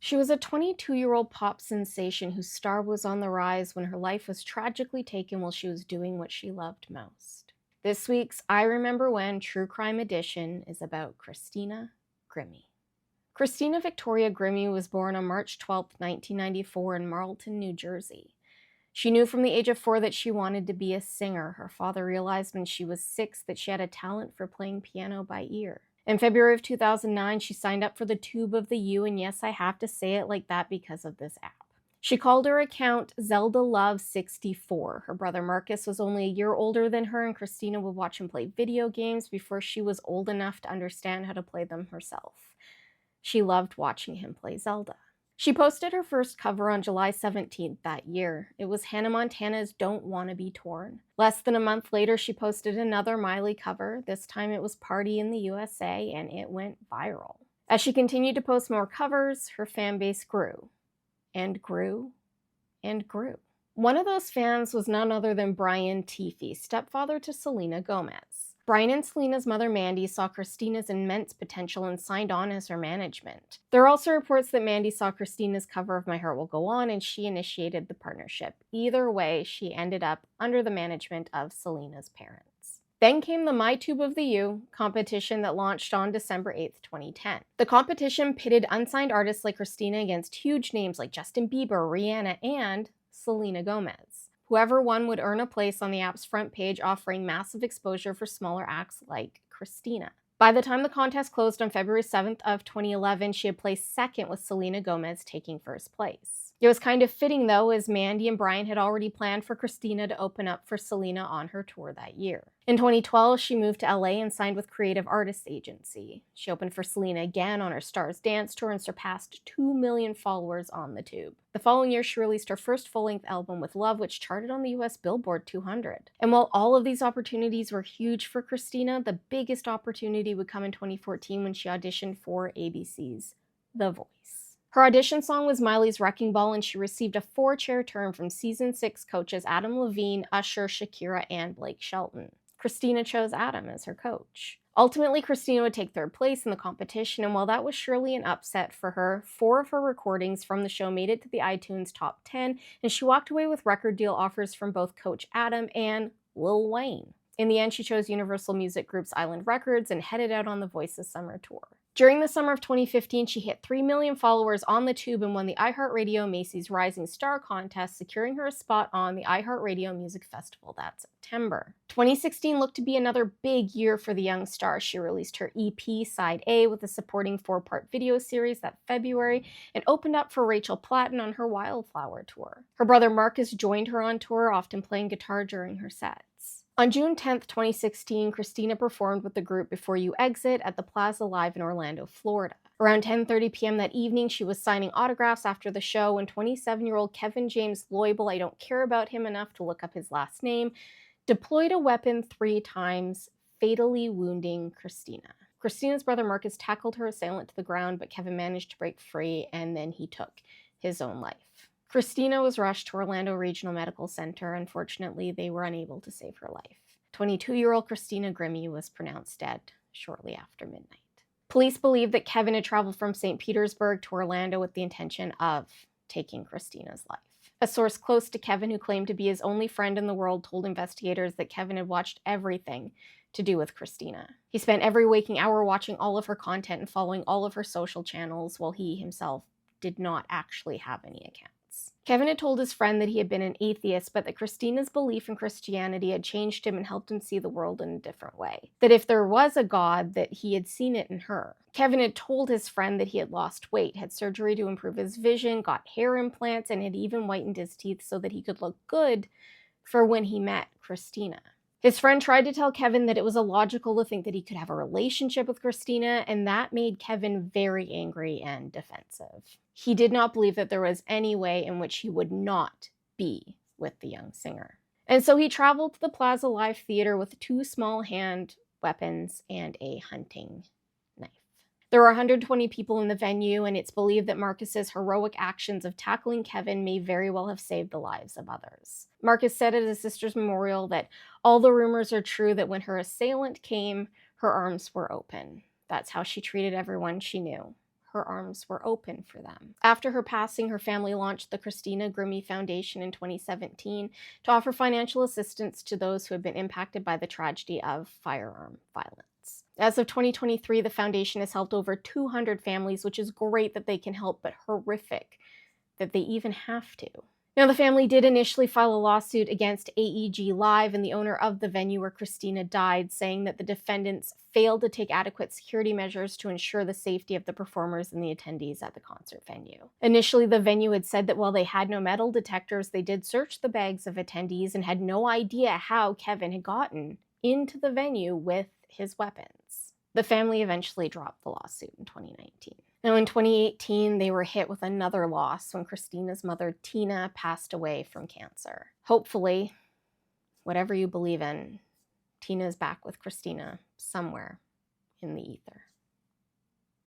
She was a 22-year-old pop sensation whose star was on the rise when her life was tragically taken while she was doing what she loved most. This week's I Remember When True Crime Edition is about Christina Grimmie. Christina Victoria Grimmie was born on March 12, 1994 in Marlton, New Jersey. She knew from the age of 4 that she wanted to be a singer. Her father realized when she was 6 that she had a talent for playing piano by ear. In February of 2009, she signed up for the Tube of the U, and yes, I have to say it like that because of this app. She called her account Zelda Love 64. Her brother Marcus was only a year older than her, and Christina would watch him play video games before she was old enough to understand how to play them herself. She loved watching him play Zelda. She posted her first cover on July 17th that year. It was Hannah Montana's Don't Wanna Be Torn. Less than a month later, she posted another Miley cover. This time it was Party in the USA, and it went viral. As she continued to post more covers, her fan base grew, and grew, and grew. One of those fans was none other than Brian Teefy, stepfather to Selena Gomez. Brian and Selena's mother Mandy saw Christina's immense potential and signed on as her management. There are also reports that Mandy saw Christina's cover of My Heart Will Go On and she initiated the partnership. Either way, she ended up under the management of Selena's parents. Then came the My Tube of the U competition that launched on December 8, 2010. The competition pitted unsigned artists like Christina against huge names like Justin Bieber, Rihanna, and Selena Gomez. Whoever won would earn a place on the app's front page, offering massive exposure for smaller acts like Christina. By the time the contest closed on February 7th of 2011, she had placed second with Selena Gomez taking first place. It was kind of fitting though, as Mandy and Brian had already planned for Christina to open up for Selena on her tour that year. In 2012, she moved to LA and signed with Creative Artists Agency. She opened for Selena again on her Stars Dance tour and surpassed 2 million followers on the Tube. The following year, she released her first full-length album With Love, which charted on the US Billboard 200. And while all of these opportunities were huge for Christina, the biggest opportunity would come in 2014 when she auditioned for ABC's The Voice. Her audition song was Miley's Wrecking Ball, and she received a 4-chair turn from Season 6 coaches Adam Levine, Usher, Shakira, and Blake Shelton. Christina chose Adam as her coach. Ultimately, Christina would take third place in the competition, and while that was surely an upset for her, 4 of her recordings from the show made it to the iTunes Top 10, and she walked away with record deal offers from both Coach Adam and Lil Wayne. In the end, she chose Universal Music Group's Island Records and headed out on The Voice's summer tour. During the summer of 2015, she hit 3 million followers on the Tube and won the iHeartRadio Macy's Rising Star contest, securing her a spot on the iHeartRadio Music Festival that September. 2016 looked to be another big year for the young star. She released her EP Side A with a supporting 4-part video series that February and opened up for Rachel Platten on her Wildflower tour. Her brother Marcus joined her on tour, often playing guitar during her sets. On June 10, 2016, Christina performed with the group Before You Exit at the Plaza Live in Orlando, Florida. Around 10:30 p.m. that evening, she was signing autographs after the show when 27-year-old Kevin James Loibel, I don't care about him enough to look up his last name, deployed a weapon 3 times, fatally wounding Christina. Christina's brother Marcus tackled her assailant to the ground, but Kevin managed to break free, and then he took his own life. Christina was rushed to Orlando Regional Medical Center. Unfortunately, they were unable to save her life. 22-year-old Christina Grimmie was pronounced dead shortly after midnight. Police believe that Kevin had traveled from St. Petersburg to Orlando with the intention of taking Christina's life. A source close to Kevin, who claimed to be his only friend in the world, told investigators that Kevin had watched everything to do with Christina. He spent every waking hour watching all of her content and following all of her social channels, while he himself did not actually have any accounts. Kevin had told his friend that he had been an atheist, but that Christina's belief in Christianity had changed him and helped him see the world in a different way. That if there was a God, that he had seen it in her. Kevin had told his friend that he had lost weight, had surgery to improve his vision, got hair implants, and had even whitened his teeth so that he could look good for when he met Christina. His friend tried to tell Kevin that it was illogical to think that he could have a relationship with Christina, and that made Kevin very angry and defensive. He did not believe that there was any way in which he would not be with the young singer. And so he traveled to the Plaza Live Theater with 2 small hand weapons and a hunting knife. There were 120 people in the venue, and it's believed that Marcus's heroic actions of tackling Kevin may very well have saved the lives of others. Marcus said at his sister's memorial that all the rumors are true, that when her assailant came, her arms were open. That's how she treated everyone she knew, her arms were open for them. After her passing, her family launched the Christina Grimmie Foundation in 2017 to offer financial assistance to those who had been impacted by the tragedy of firearm violence. As of 2023, the foundation has helped over 200 families, which is great that they can help, but horrific that they even have to. Now, the family did initially file a lawsuit against AEG Live and the owner of the venue where Christina died, saying that the defendants failed to take adequate security measures to ensure the safety of the performers and the attendees at the concert venue. Initially, the venue had said that while they had no metal detectors, they did search the bags of attendees and had no idea how Kevin had gotten into the venue with his weapons. The family eventually dropped the lawsuit in 2019. Now, in 2018, they were hit with another loss when Christina's mother, Tina, passed away from cancer. Hopefully, whatever you believe in, Tina is back with Christina somewhere in the ether.